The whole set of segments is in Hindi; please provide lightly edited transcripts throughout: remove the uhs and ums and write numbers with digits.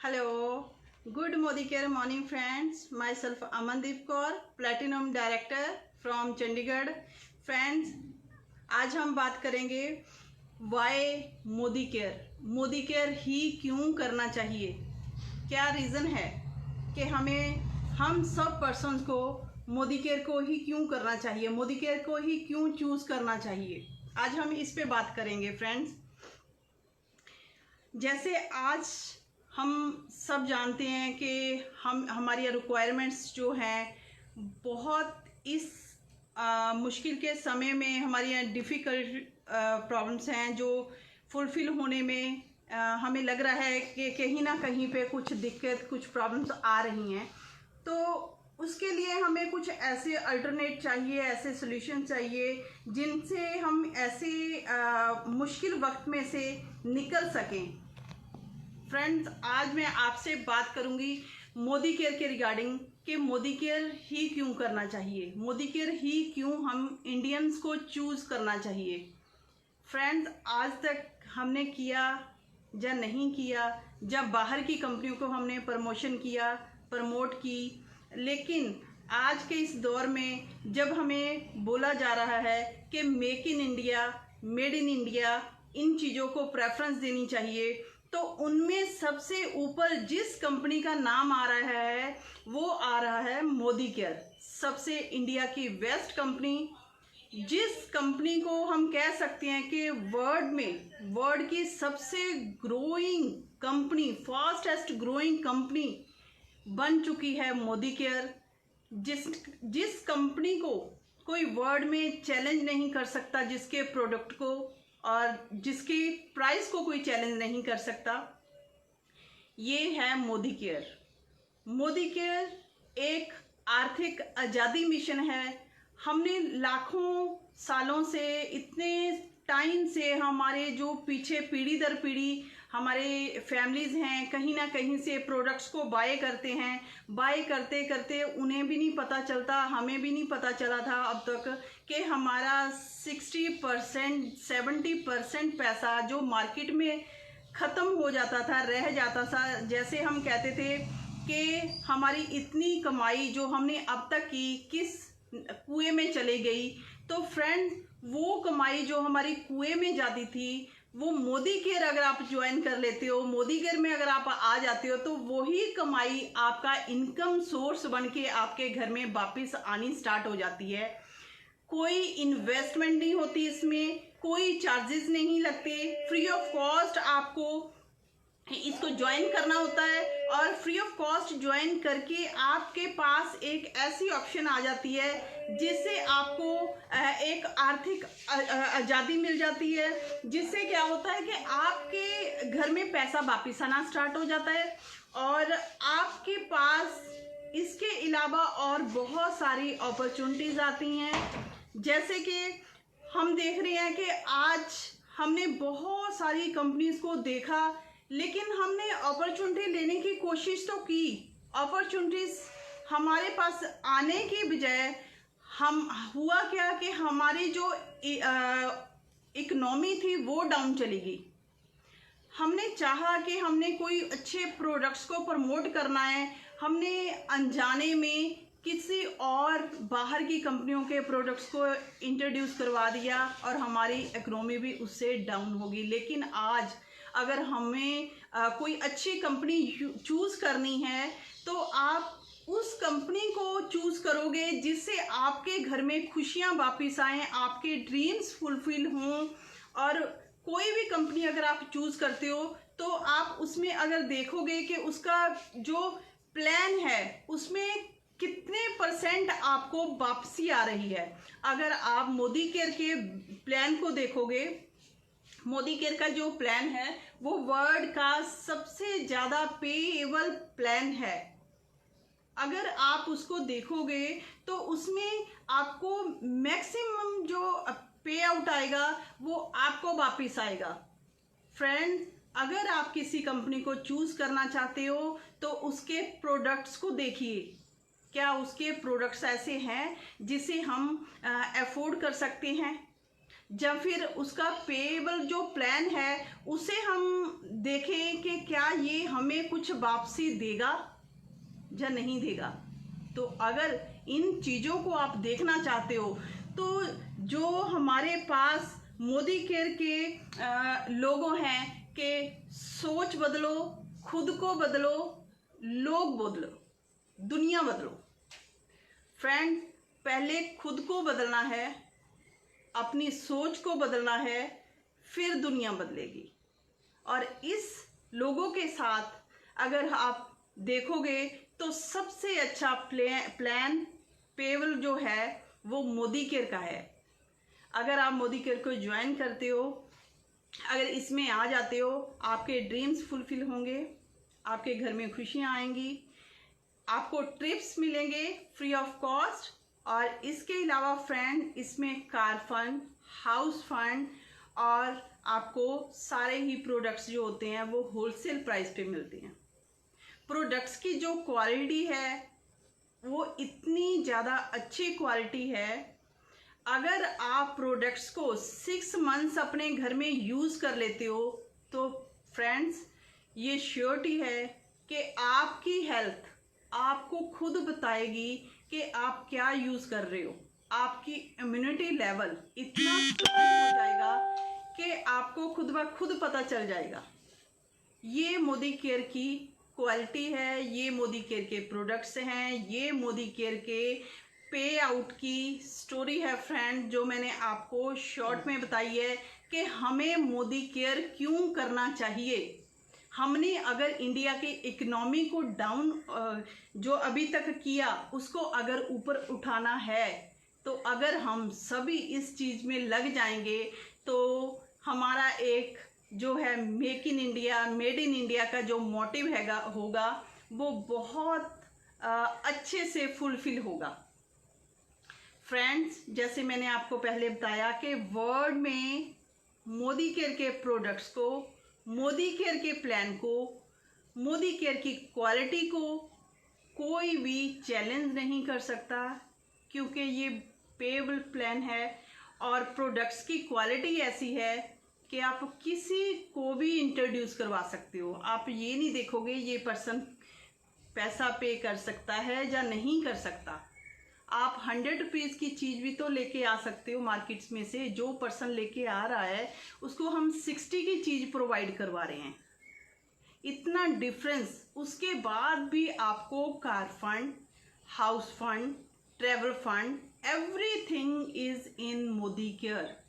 Hello, good Modi Care morning friends. Myself Amandeep Kaur, Platinum Director from Chandigarh. Friends, आज हम बात करेंगे why Modi care. Modi care ही क्यों करना चाहिए, क्या रीज़न है कि हम सब पर्सन्स को मोदी केयर को ही क्यों करना चाहिए, मोदी केयर को ही क्यों चूज़ करना चाहिए। आज हम इस पे बात करेंगे फ्रेंड्स। जैसे आज हम सब जानते हैं कि हमारी रिक्वायरमेंट्स जो हैं बहुत इस मुश्किल के समय में हमारी यहाँ डिफ़िकल्ट प्रॉब्लम्स हैं जो फुलफ़िल होने में हमें लग रहा है कि कहीं ना कहीं पे कुछ दिक्कत, कुछ प्रॉब्लम्स आ रही हैं। तो उसके लिए हमें कुछ ऐसे अल्टरनेट चाहिए, ऐसे सॉल्यूशन चाहिए जिनसे हम ऐसे मुश्किल वक्त में से निकल सकें। फ्रेंड्स, आज मैं आपसे बात करूंगी मोदी केयर के रिगार्डिंग कि मोदी केयर ही क्यों करना चाहिए, मोदी केयर ही क्यों हम इंडियंस को चूज़ करना चाहिए। फ्रेंड्स, आज तक हमने किया या नहीं किया, जब बाहर की कंपनियों को हमने प्रमोट की, लेकिन आज के इस दौर में जब हमें बोला जा रहा है कि make in India, made in India, इन चीज़ों को प्रेफरेंस देनी चाहिए, तो उनमें सबसे ऊपर जिस कंपनी का नाम आ रहा है वो आ रहा है मोदी केयर। सबसे इंडिया की बेस्ट कंपनी, जिस कंपनी को हम कह सकते हैं कि वर्ल्ड की सबसे growing company, fastest growing company बन चुकी है मोदी केयर। जिस कंपनी को कोई वर्ल्ड में चैलेंज नहीं कर सकता, जिसके प्रोडक्ट को और जिसकी प्राइस को कोई चैलेंज नहीं कर सकता, ये है मोदी केयर। मोदी केयर एक आर्थिक आज़ादी मिशन है। हमने लाखों सालों से, इतने टाइम से हमारे जो पीछे पीढ़ी दर पीढ़ी हमारे फैमिलीज़ हैं, कहीं ना कहीं से प्रोडक्ट्स को बाय करते हैं। बाय करते करते उन्हें भी नहीं पता चलता, हमें भी नहीं पता चला था अब तक कि हमारा 60% 70% पैसा जो मार्केट में ख़त्म हो जाता था, रह जाता था। जैसे हम कहते थे कि हमारी इतनी कमाई जो हमने अब तक की किस कुएं में चली गई। तो फ्रेंड, वो कमाई जो हमारी कुएं में जाती थी, वो मोदी केयर अगर आप ज्वाइन कर लेते हो, मोदी केयर में अगर आप आ जाते हो, तो वही कमाई आपका इनकम सोर्स बन के आपके घर में वापस आनी स्टार्ट हो जाती है। कोई इन्वेस्टमेंट नहीं होती इसमें, कोई चार्जेस नहीं लगते, फ्री ऑफ कॉस्ट आपको इसको ज्वाइन करना होता है। और फ्री ऑफ कॉस्ट ज्वाइन करके आपके पास एक ऐसी ऑप्शन आ जाती है जिससे आपको एक आर्थिक आज़ादी मिल जाती है, जिससे क्या होता है कि आपके घर में पैसा वापस आना स्टार्ट हो जाता है और आपके पास इसके अलावा और बहुत सारी अपॉर्चुनिटीज़ आती हैं। जैसे कि हम देख रहे हैं कि आज हमने बहुत सारी कंपनीज को देखा, लेकिन हमने अपॉर्चुनिटी लेने की कोशिश तो की, अपॉर्चुनिटीज़ हमारे पास आने की बजाय हुआ क्या कि हमारी जो इकोनॉमी थी वो डाउन चली गई। हमने चाहा कि हमने कोई अच्छे प्रोडक्ट्स को प्रमोट करना है, हमने अनजाने में किसी और बाहर की कंपनियों के प्रोडक्ट्स को इंट्रोड्यूस करवा दिया और हमारी इकोनॉमी भी उससे डाउन होगी। लेकिन आज अगर हमें कोई अच्छी कंपनी चूज़ करनी है तो आप उस कंपनी को चूज़ करोगे जिससे आपके घर में खुशियाँ वापस आएँ, आपके ड्रीम्स फुलफिल हों। और कोई भी कंपनी अगर आप चूज़ करते हो तो आप उसमें अगर देखोगे कि उसका जो प्लान है उसमें कितने % आपको वापसी आ रही है। अगर आप मोदी केयर के प्लान को देखोगे, मोदी केयर का जो प्लान है वो वर्ल्ड का सबसे ज़्यादा पेएबल प्लान है। अगर आप उसको देखोगे तो उसमें आपको मैक्सिमम जो पे आउट आएगा वो आपको वापस आएगा। फ्रेंड्स, अगर आप किसी कंपनी को चूज़ करना चाहते हो तो उसके प्रोडक्ट्स को देखिए, क्या उसके प्रोडक्ट्स ऐसे हैं जिसे हम अफोर्ड कर सकते हैं, या फिर उसका पेएबल जो प्लान है उसे हम देखें कि क्या ये हमें कुछ वापसी देगा या नहीं देगा। तो अगर इन चीज़ों को आप देखना चाहते हो तो जो हमारे पास मोदी केयर के लोगों हैं कि सोच बदलो, खुद को बदलो, लोग बदलो, दुनिया बदलो। फ्रेंड, पहले खुद को बदलना है, अपनी सोच को बदलना है, फिर दुनिया बदलेगी। और इस लोगों के साथ अगर आप देखोगे तो सबसे अच्छा प्लान पेवल जो है वो मोदी केयर का है। अगर आप मोदी केयर को ज्वाइन करते हो, अगर इसमें आ जाते हो, आपके ड्रीम्स फुलफिल होंगे, आपके घर में खुशियाँ आएंगी, आपको ट्रिप्स मिलेंगे फ्री ऑफ कॉस्ट। और इसके अलावा फ्रेंड, इसमें कार फंड, हाउस फंड और आपको सारे ही प्रोडक्ट्स जो होते हैं वो होलसेल प्राइस पे मिलते हैं। प्रोडक्ट्स की जो क्वालिटी है वो इतनी ज़्यादा अच्छी क्वालिटी है, अगर आप प्रोडक्ट्स को 6 मंथ्स अपने घर में यूज़ कर लेते हो तो फ्रेंड्स, ये श्योरिटी है कि आपकी हेल्थ आपको खुद बताएगी कि आप क्या यूज़ कर रहे हो। आपकी इम्यूनिटी लेवल इतना स्ट्रॉन्ग हो जाएगा कि आपको खुद ब खुद पता चल जाएगा। ये मोदी केयर की क्वालिटी है, ये मोदी केयर के प्रोडक्ट्स हैं, ये मोदी केयर के पे आउट की स्टोरी है फ्रेंड, जो मैंने आपको शॉर्ट में बताई है कि हमें मोदी केयर क्यों करना चाहिए। हमने अगर इंडिया के इकोनॉमी को डाउन जो अभी तक किया उसको अगर ऊपर उठाना है, तो अगर हम सभी इस चीज़ में लग जाएंगे तो हमारा एक जो है make in India, made in India का जो मोटिव होगा वो बहुत अच्छे से फुलफिल होगा। फ्रेंड्स, जैसे मैंने आपको पहले बताया कि वर्ल्ड में मोदी केयर के प्रोडक्ट्स को, मोदी केयर के प्लान को, मोदी केयर की क्वालिटी को कोई भी चैलेंज नहीं कर सकता, क्योंकि ये पेएबल प्लान है और प्रोडक्ट्स की क्वालिटी ऐसी है कि आप किसी को भी इंट्रोड्यूस करवा सकते हो। आप ये नहीं देखोगे ये पर्सन पैसा पे कर सकता है या नहीं कर सकता। आप 100 रुपीज़ की चीज़ भी तो लेके आ सकते हो मार्केट्स में से, जो पर्सन लेके आ रहा है उसको हम 60 की चीज़ प्रोवाइड करवा रहे हैं। इतना डिफरेंस, उसके बाद भी आपको car fund, house fund, travel fund, everything is in Modi care.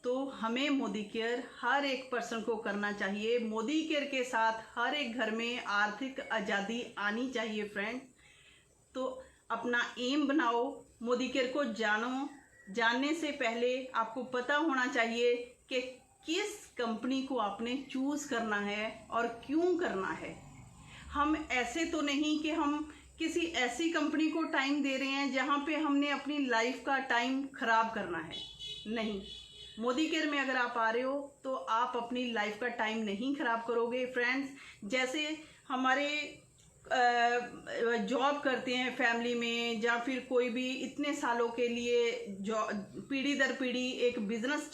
तो हमें मोदी केयर हर एक पर्सन को करना चाहिए। मोदी केयर के साथ हर एक घर में आर्थिक आज़ादी आनी चाहिए फ्रेंड। तो अपना एम बनाओ, मोदी केयर को जानो। जानने से पहले आपको पता होना चाहिए कि किस कंपनी को आपने चूज़ करना है और क्यों करना है। हम ऐसे तो नहीं कि हम किसी ऐसी कंपनी को टाइम दे रहे हैं जहां पे हमने अपनी लाइफ का टाइम खराब करना है। नहीं, मोदी केयर में अगर आप आ रहे हो तो आप अपनी लाइफ का टाइम नहीं खराब करोगे फ्रेंड्स। जैसे हमारे जॉब करते हैं फैमिली में, या फिर कोई भी इतने सालों के लिए पीढ़ी दर पीढ़ी एक बिजनेस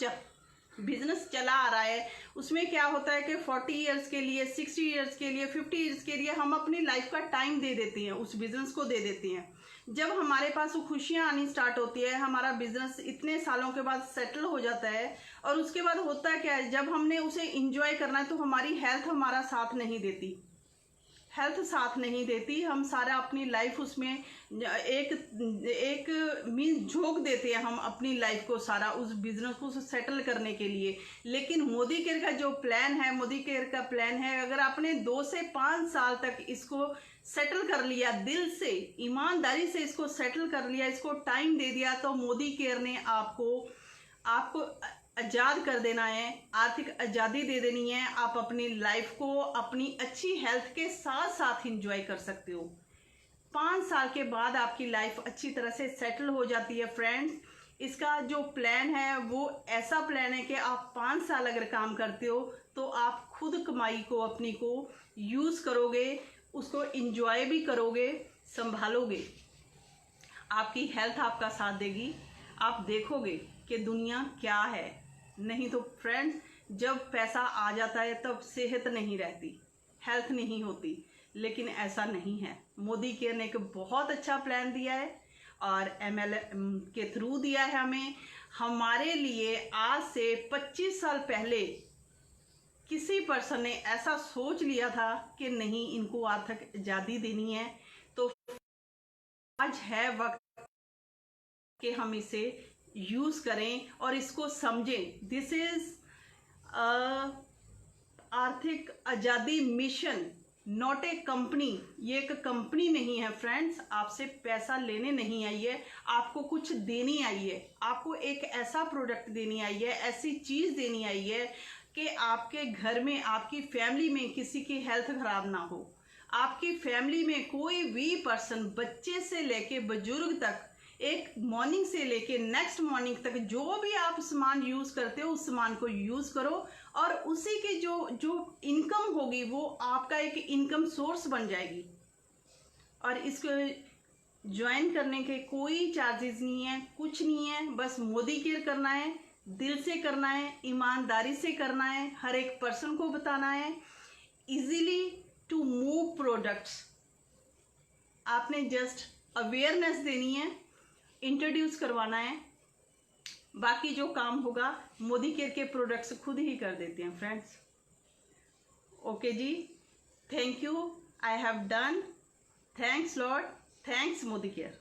चला आ रहा है, उसमें क्या होता है कि 40 इयर्स के लिए, 60 इयर्स के लिए, 50 इयर्स के लिए हम अपनी लाइफ का टाइम दे देते हैं, उस बिजनेस को दे देते हैं। जब हमारे पास वो खुशियाँ आनी स्टार्ट होती है, हमारा बिजनेस इतने सालों के बाद सेटल हो जाता है, और उसके बाद होता क्या है, जब हमने उसे इंजॉय करना है तो हमारी हेल्थ हमारा साथ नहीं देती। हम सारा अपनी लाइफ उसमें एक मीन झोंक देते हैं हम अपनी लाइफ को, सारा उस बिजनेस को सेटल करने के लिए। लेकिन मोदी केयर का जो प्लान है, मोदी केयर का प्लान है, अगर आपने 2 से 5 साल तक इसको सेटल कर लिया, दिल से ईमानदारी से इसको सेटल कर लिया, इसको टाइम दे दिया, तो मोदी केयर ने आपको आज़ाद कर देना है, आर्थिक आज़ादी दे देनी है। आप अपनी लाइफ को अपनी अच्छी हेल्थ के साथ साथ इंजॉय कर सकते हो। 5 साल के बाद आपकी लाइफ अच्छी तरह से सेटल हो जाती है फ्रेंड्स। इसका जो प्लान है वो ऐसा प्लान है कि आप 5 साल अगर काम करते हो तो आप खुद कमाई को अपनी को यूज़ करोगे, उसको इंजॉय भी करोगे, संभालोगे, आपकी हेल्थ आपका साथ देगी, आप देखोगे कि दुनिया क्या है। नहीं तो फ्रेंड्स, जब पैसा आ जाता है तब सेहत नहीं रहती, हेल्थ नहीं होती, लेकिन ऐसा नहीं है। मोदी केयर ने एक बहुत अच्छा प्लान दिया है और MLM के थ्रू दिया है हमें। हमारे लिए आज से 25 साल पहले किसी पर्सन ने ऐसा सोच लिया था कि नहीं, इनको आर्थिक आज़ादी देनी है, तो आज है वक्त कि हम इसे यूज करें और इसको समझें। दिस इज आर्थिक आज़ादी मिशन, नॉट ए कंपनी। ये एक कंपनी नहीं है फ्रेंड्स, आपसे पैसा लेने नहीं आई है, आपको कुछ देनी आई है, आपको एक ऐसा प्रोडक्ट देनी आई है, ऐसी चीज़ देनी आई है कि आपके घर में, आपकी फैमिली में किसी की हेल्थ खराब ना हो। आपकी फैमिली में कोई भी पर्सन, बच्चे से लेके बुजुर्ग तक, एक मॉर्निंग से लेके नेक्स्ट मॉर्निंग तक जो भी आप सामान यूज़ करते हो उस सामान को यूज़ करो और उसी की जो इनकम होगी वो आपका एक इनकम सोर्स बन जाएगी। और इसको ज्वाइन करने के कोई चार्जेस नहीं है, कुछ नहीं है, बस मोदी केयर करना है, दिल से करना है, ईमानदारी से करना है, हर एक पर्सन को बताना है, इजीली टू मूव प्रोडक्ट्स। आपने जस्ट अवेयरनेस देनी है, इंट्रोड्यूस करवाना है, बाकी जो काम होगा मोदी केयर के प्रोडक्ट्स खुद ही कर देते हैं फ्रेंड्स। ओके जी, thank you, I have done. Thanks lord, thanks Modi care.